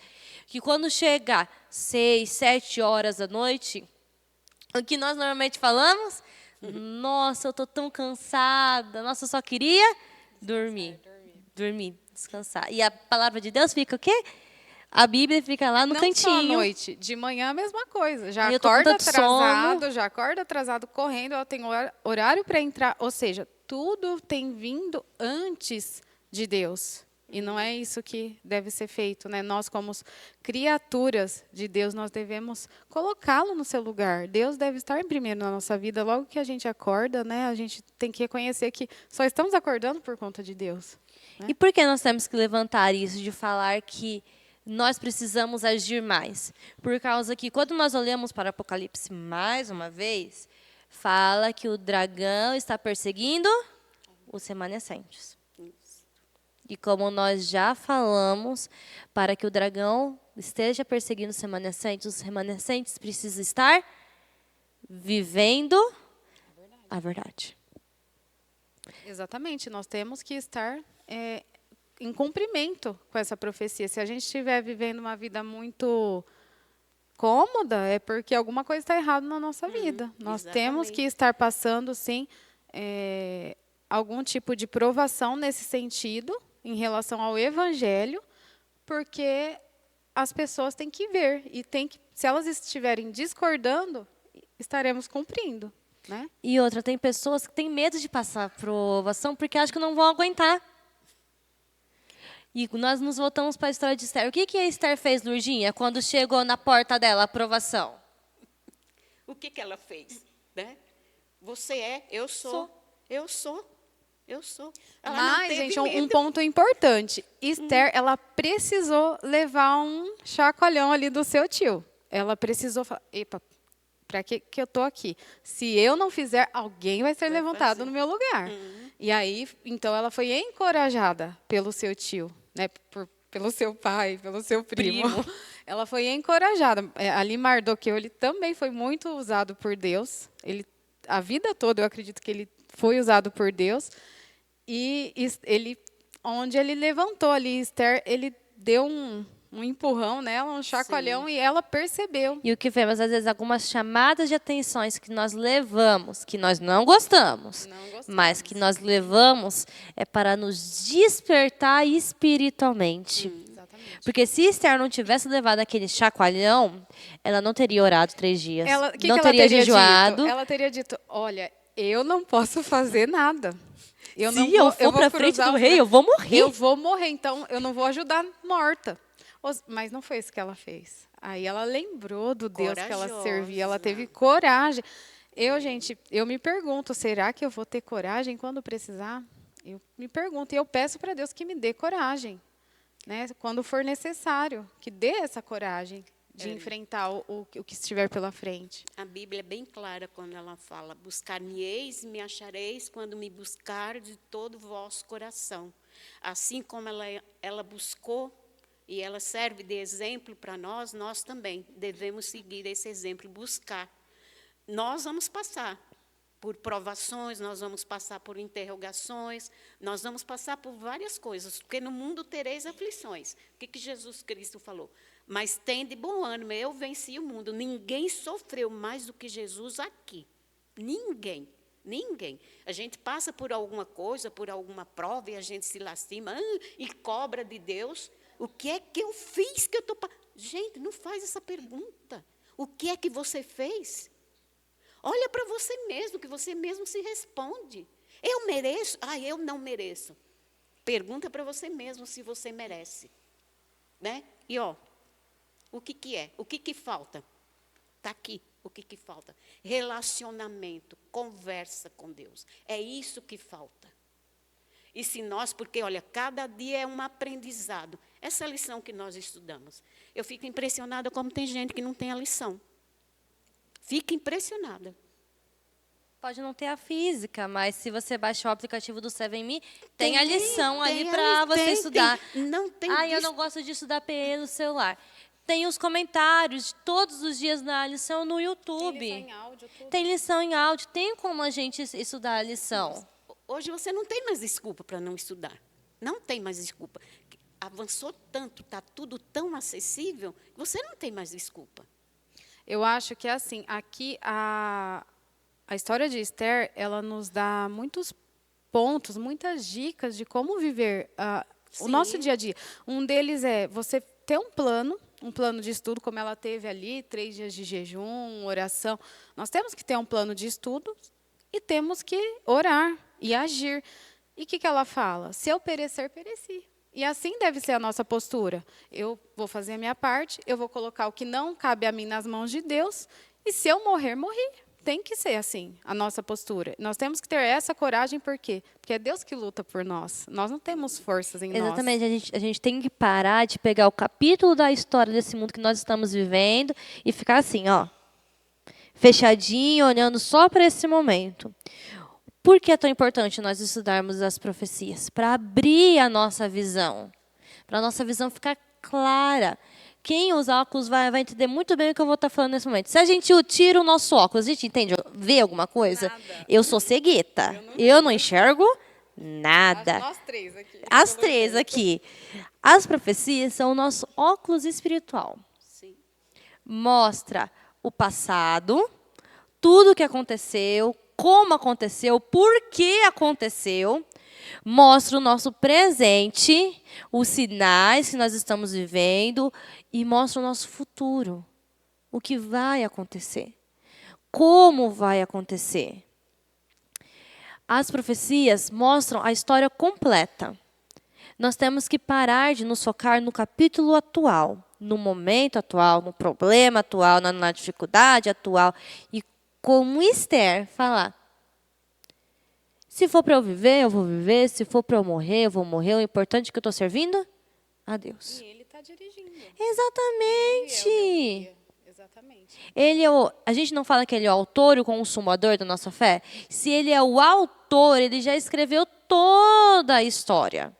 que quando chega 6, 7 horas da noite, o que nós normalmente falamos? Nossa, eu estou tão cansada. Nossa, eu só queria dormir, descansar. E a palavra de Deus fica o quê? A Bíblia fica lá no não cantinho. Só à noite, de manhã a mesma coisa. Já Eu tô com acorda tanto atrasado, sono. já acorda atrasado correndo, ela tem horário para entrar. Ou seja, tudo tem vindo antes de Deus. E não é isso que deve ser feito, né? Nós, como criaturas de Deus, nós devemos colocá-lo no seu lugar. Deus deve estar em primeiro na nossa vida. Logo que a gente acorda, né? A gente tem que reconhecer que só estamos acordando por conta de Deus. Né? E por que nós temos que levantar isso de falar que nós precisamos agir mais? Por causa que quando nós olhamos para Apocalipse mais uma vez, fala que o dragão está perseguindo os remanescentes. E como nós já falamos, para que o dragão esteja perseguindo os remanescentes precisam estar vivendo a verdade. Exatamente, nós temos que estar em cumprimento com essa profecia. Se a gente estiver vivendo uma vida muito cômoda, é porque alguma coisa está errada na nossa vida. Nós temos que estar passando, sim, algum tipo de provação nesse sentido, em relação ao Evangelho, porque as pessoas têm que ver. E se elas estiverem discordando, estaremos cumprindo. Né? E outra, tem pessoas que têm medo de passar provação porque acham que não vão aguentar. E nós nos voltamos para a história de Esther. O que a Esther fez, Lurdinha, quando chegou na porta dela a aprovação? O que ela fez? Né? Você é, eu sou. Eu sou. Mas, gente, um ponto importante. Esther, ela precisou levar um chacoalhão ali do seu tio. Ela precisou falar, epa, para que eu estou aqui? Se eu não fizer, alguém vai ser levantado no meu lugar. E aí, então, ela foi encorajada pelo seu tio, né? Pelo seu pai, pelo seu primo. Ela foi encorajada. Ali, Mardoqueu, ele também foi muito usado por Deus. A vida toda, eu acredito que ele foi usado por Deus. E onde ele levantou ali, Esther, ele deu um empurrão nela, um chacoalhão, e ela percebeu. E o que vemos, às vezes, algumas chamadas de atenções que nós levamos, que nós não gostamos, mas que nós levamos é para nos despertar espiritualmente. Porque se Esther não tivesse levado aquele chacoalhão, ela não teria orado 3 dias. Não teria jejuado. Ela teria dito, olha, eu não posso fazer nada. Se eu for para frente do rei, eu vou morrer. Eu vou morrer, então eu não vou ajudar morta. Mas não foi isso que ela fez. Aí ela lembrou do Deus que ela servia, ela teve coragem. Eu me pergunto, será que eu vou ter coragem quando precisar? Eu me pergunto, e eu peço para Deus que me dê coragem, né? Quando for necessário, que dê essa coragem de enfrentar o que estiver pela frente. A Bíblia é bem clara quando ela fala, buscar-me-eis e me achareis quando me buscar de todo o vosso coração. Assim como ela buscou, e ela serve de exemplo para nós, nós também devemos seguir esse exemplo, buscar. Nós vamos passar por provações, nós vamos passar por interrogações, nós vamos passar por várias coisas, porque no mundo tereis aflições. O que Jesus Cristo falou? Mas tem de bom ânimo, eu venci o mundo. Ninguém sofreu mais do que Jesus aqui. Ninguém. Ninguém. A gente passa por alguma coisa, por alguma prova, e a gente se lastima e cobra de Deus. O que é que eu fiz que eu estou... Gente, não faz essa pergunta. O que é que você fez? Olha para você mesmo, que você mesmo se responde. Eu mereço? Eu não mereço. Pergunta para você mesmo se você merece. Né? E, o que é? O que falta? Está aqui. O que falta? Relacionamento, conversa com Deus. É isso que falta. E se nós, porque, olha, cada dia é um aprendizado. Essa lição que nós estudamos. Eu fico impressionada como tem gente que não tem a lição. Fico impressionada. Pode não ter a física, mas se você baixar o aplicativo do 7Me, tem a lição ali para você estudar. Não tem eu não gosto de estudar pelo celular. Tem os comentários todos os dias na lição no YouTube. Tem lição em áudio, tudo. Tem lição em áudio. Tem como a gente estudar a lição. Hoje você não tem mais desculpa para não estudar. Não tem mais desculpa. Avançou tanto, está tudo tão acessível, que você não tem mais desculpa. Eu acho que, assim, aqui a história de Esther, ela nos dá muitos pontos, muitas dicas de como viver o nosso dia a dia. Um deles é você ter um plano de estudo, como ela teve ali, 3 dias de jejum, oração. Nós temos que ter um plano de estudo e temos que orar e agir. E o que ela fala? Se eu perecer, pereci. E assim deve ser a nossa postura. Eu vou fazer a minha parte, eu vou colocar o que não cabe a mim nas mãos de Deus, e se eu morrer, morri. Tem que ser assim, a nossa postura. Nós temos que ter essa coragem, por quê? Porque é Deus que luta por nós. Nós não temos forças em nós. Exatamente, a gente tem que parar de pegar o capítulo da história desse mundo que nós estamos vivendo e ficar assim, fechadinho, olhando só para esse momento. Por que é tão importante nós estudarmos as profecias? Para abrir a nossa visão, para a nossa visão ficar clara. Quem usa óculos vai entender muito bem o que eu vou estar falando nesse momento. Se a gente tira o nosso óculos, a gente entende, vê alguma coisa? Nada. Eu sou cegueta. Eu não enxergo nada. Nós 3 aqui. As 3 aqui. As profecias são o nosso óculos espiritual. Sim. Mostra o passado, tudo o que aconteceu, como aconteceu, por que aconteceu. Mostra o nosso presente, os sinais que nós estamos vivendo e mostra o nosso futuro, o que vai acontecer, como vai acontecer. As profecias mostram a história completa. Nós temos que parar de nos focar no capítulo atual, no momento atual, no problema atual, na dificuldade atual e, como Esther, falar: se for para eu viver, eu vou viver. Se for para eu morrer, eu vou morrer. O importante é que eu estou servindo a Deus. E ele está dirigindo. Exatamente. Exatamente. A gente não fala que ele é o autor e o consumador da nossa fé? Se ele é o autor, ele já escreveu toda a história.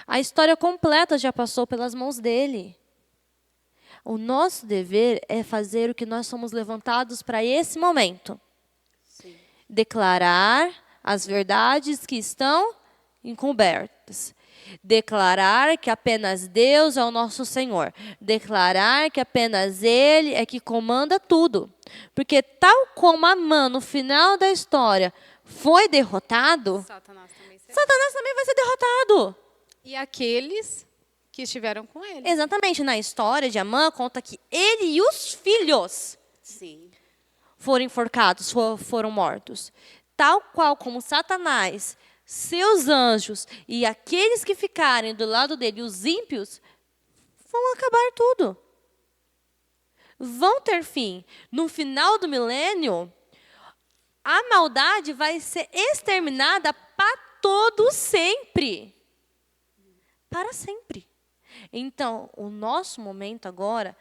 A história completa já passou pelas mãos dele. O nosso dever é fazer o que nós somos levantados para esse momento. Sim. Declarar as verdades que estão encobertas. Declarar que apenas Deus é o nosso Senhor. Declarar que apenas Ele é que comanda tudo. Porque tal como Amã, no final da história, foi derrotado, Satanás também será. Satanás também vai ser derrotado. E aqueles que estiveram com ele. Exatamente. Na história de Amã, conta que ele e os filhos Sim. foram enforcados, foram mortos. Tal qual como Satanás, seus anjos e aqueles que ficarem do lado dele, os ímpios, vão acabar tudo. Vão ter fim. No final do milênio, a maldade vai ser exterminada para todo sempre. Para sempre. Então, o nosso momento agora,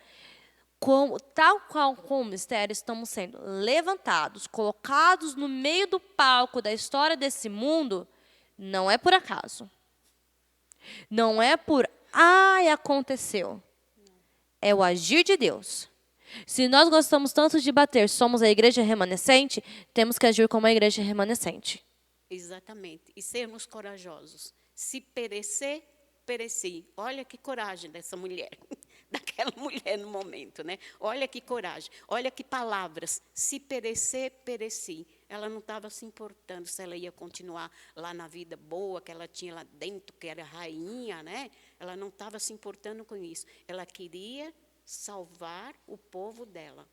tal qual como Esther, estamos sendo levantados, colocados no meio do palco da história desse mundo, não é por acaso. Não é por, aconteceu. É o agir de Deus. Se nós gostamos tanto de bater, somos a igreja remanescente, temos que agir como a igreja remanescente. Exatamente. E sermos corajosos. Se perecer, pereci. Olha que coragem dessa mulher. daquela mulher no momento, né? Olha que coragem, olha que palavras. Se perecer, pereci. Ela não estava se importando se ela ia continuar lá na vida boa que ela tinha lá dentro, que era rainha, né? Ela não estava se importando com isso. Ela queria salvar o povo dela,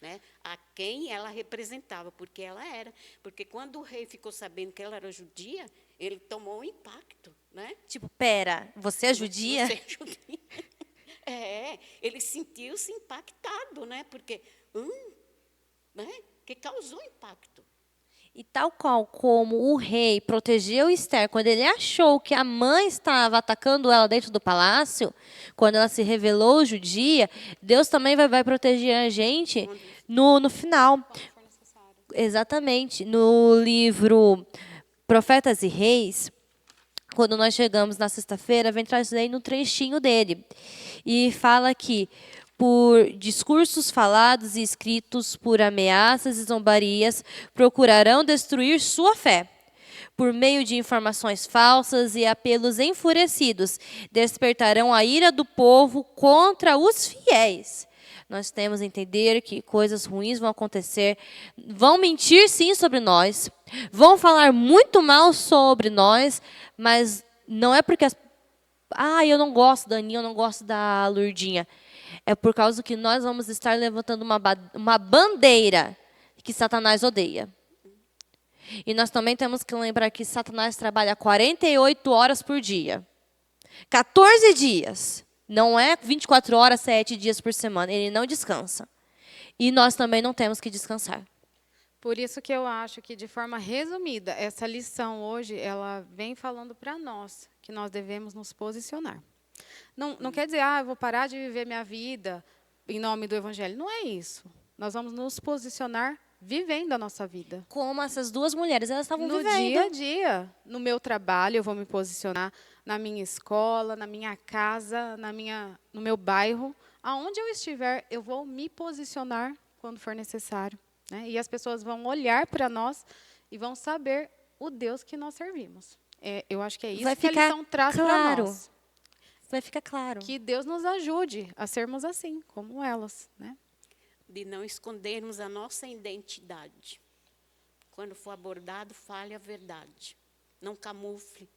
né? A quem ela representava, porque ela era. Porque quando o rei ficou sabendo que ela era judia, ele tomou um impacto, né? Tipo, pera, você é judia? Você é judia. Ele sentiu-se impactado, né? Porque, né? Que causou impacto. E tal qual como o rei protegeu Esther quando ele achou que a mãe estava atacando ela dentro do palácio, quando ela se revelou judia, Deus também vai proteger a gente no final. Quando for necessário. Exatamente. No livro Profetas e Reis, quando nós chegamos na sexta-feira, vem trazendo um trechinho dele. E fala que por discursos falados e escritos, por ameaças e zombarias, procurarão destruir sua fé. Por meio de informações falsas e apelos enfurecidos, despertarão a ira do povo contra os fiéis. Nós temos que entender que coisas ruins vão acontecer, vão mentir sim sobre nós, vão falar muito mal sobre nós, mas não é porque eu não gosto da Aninha, eu não gosto da Lurdinha. É por causa que nós vamos estar levantando uma bandeira que Satanás odeia. E nós também temos que lembrar que Satanás trabalha 48 horas por dia. 14 dias. Não é 24 horas, 7 dias por semana. Ele não descansa. E nós também não temos que descansar. Por isso que eu acho que, de forma resumida, essa lição hoje, ela vem falando para nós que nós devemos nos posicionar. Não quer dizer, eu vou parar de viver minha vida em nome do Evangelho. Não é isso. Nós vamos nos posicionar vivendo a nossa vida. Como essas duas mulheres, elas estavam vivendo. No dia a dia, no meu trabalho, eu vou me posicionar, na minha escola, na minha casa, no meu bairro. Aonde eu estiver, eu vou me posicionar quando for necessário, né? E as pessoas vão olhar para nós e vão saber o Deus que nós servimos. Eu acho que é isso que a lição traz para nós. Vai ficar claro. Que Deus nos ajude a sermos assim, como elas, né? De não escondermos a nossa identidade. Quando for abordado, fale a verdade. Não camufle.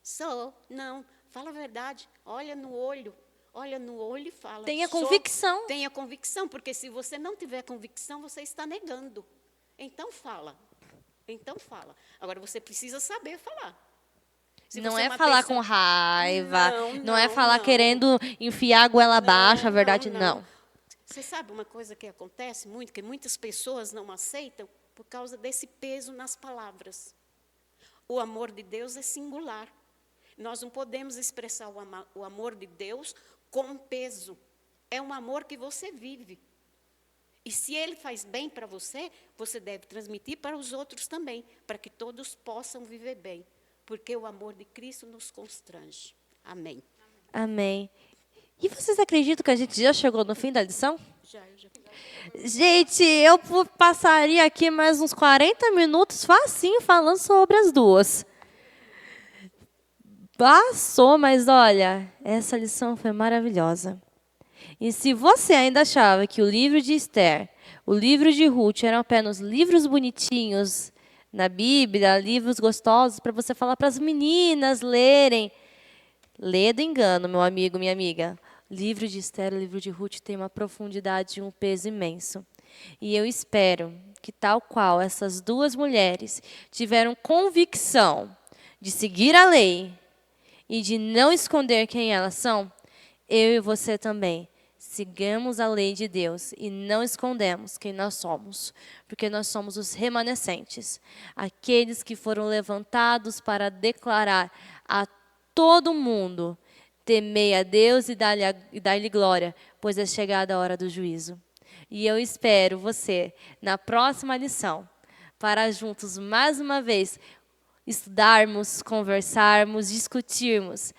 Sou, não. Fala a verdade. Olha no olho e fala. Tenha convicção. Tenha convicção, porque se você não tiver convicção, você está negando. Então fala. Agora, você precisa saber falar. Não é falar com raiva, não é falar querendo enfiar a goela abaixo, a verdade, não. Você sabe uma coisa que acontece muito, que muitas pessoas não aceitam por causa desse peso nas palavras. O amor de Deus é singular. Nós não podemos expressar o amor de Deus com peso. É um amor que você vive. E se ele faz bem para você, você deve transmitir para os outros também, para que todos possam viver bem. Porque o amor de Cristo nos constrange. Amém. Amém. E vocês acreditam que a gente já chegou no fim da lição? Já. Gente, eu passaria aqui mais uns 40 minutos facinho falando sobre as duas. Passou, mas olha, essa lição foi maravilhosa. E se você ainda achava que o livro de Esther, o livro de Ruth eram apenas livros bonitinhos na Bíblia, livros gostosos para você falar para as meninas lerem, lê do engano, meu amigo, minha amiga. O livro de Esther, o livro de Ruth tem uma profundidade e um peso imenso. E eu espero que, tal qual essas duas mulheres tiveram convicção de seguir a lei e de não esconder quem elas são, eu e você também sigamos a lei de Deus e não escondemos quem nós somos, porque nós somos os remanescentes, aqueles que foram levantados para declarar a todo mundo: temei a Deus e dai-lhe glória, pois é chegada a hora do juízo. E eu espero você na próxima lição, para juntos, mais uma vez, estudarmos, conversarmos, discutirmos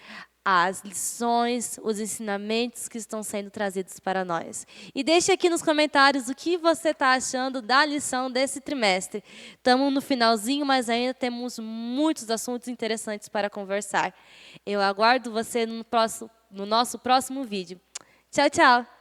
as lições, os ensinamentos que estão sendo trazidos para nós. E deixe aqui nos comentários o que você está achando da lição desse trimestre. Estamos no finalzinho, mas ainda temos muitos assuntos interessantes para conversar. Eu aguardo você no nosso próximo vídeo. Tchau, tchau.